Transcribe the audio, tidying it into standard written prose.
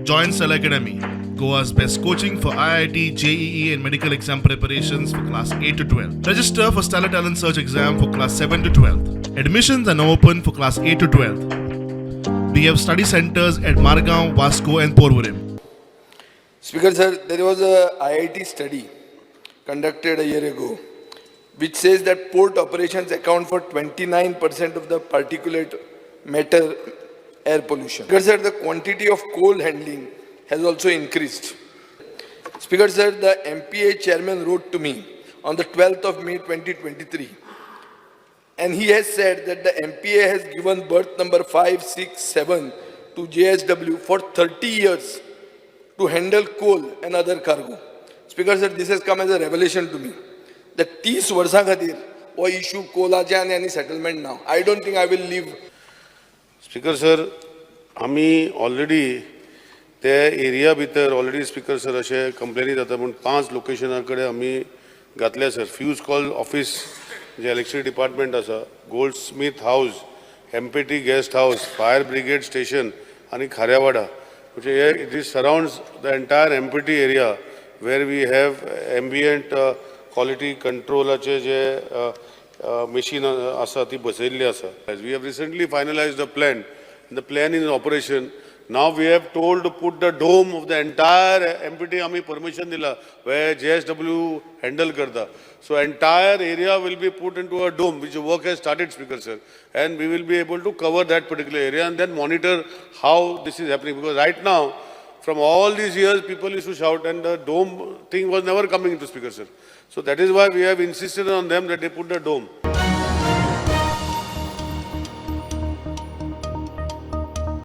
Join Cell Academy, Goa's best coaching for IIT, JEE, and medical exam preparations for class 8 to 12. Register for Stellar Talent Search exam for class 7 to 12. Admissions are now open for class 8 to 12. We have study centers at Margao, Vasco, and Porvorim. Speaker sir, there was a IIT study conducted a year ago which says that port operations account for 29% of the particulate matter air pollution. Speaker sir, the quantity of coal handling has also increased. Speaker sir, the MPA chairman wrote to me on the 12th of May 2023 and he has said that the MPA has given berth number 5, 6, 7 to JSW for 30 years to handle coal and other cargo. Speaker sir, this has come as a revelation to me that 30 वर्सां खातीर हो issue कोलाचे आनी any settlement now. I don't think I will leave. Speaker sir, आमी already ते area भितर already speaker sir अशे कंप्लेनी जाता पूण 5 लोकेशना कडेन आमी घातल्या सर. फ्यूज कॉल ऑफिस जे इलेक्ट्रिसिटी डिपार्टमेंट आसा, goldsmith house, MPT guest house, fire brigade station आनी खाऱ्यावाडा. म्हणजे हे it is surrounds the entire MPT area where we have ambient quality कंट्रोलाचे जे machine asa ती बसयल्ली आसा. We have recently finalized the plan. The plan is in operation. Now we have told to put the dome of the entire MPT आमी permission dila where JSW handle करता. So entire area will be put into a dome, which the work has started, Speaker sir, and we will be able to cover that particular area and then monitor how this is happening. Because right now, from all these years, people used to shout, and the dome thing was never coming into, Speaker sir. So that is why we have insisted on them that they put the dome.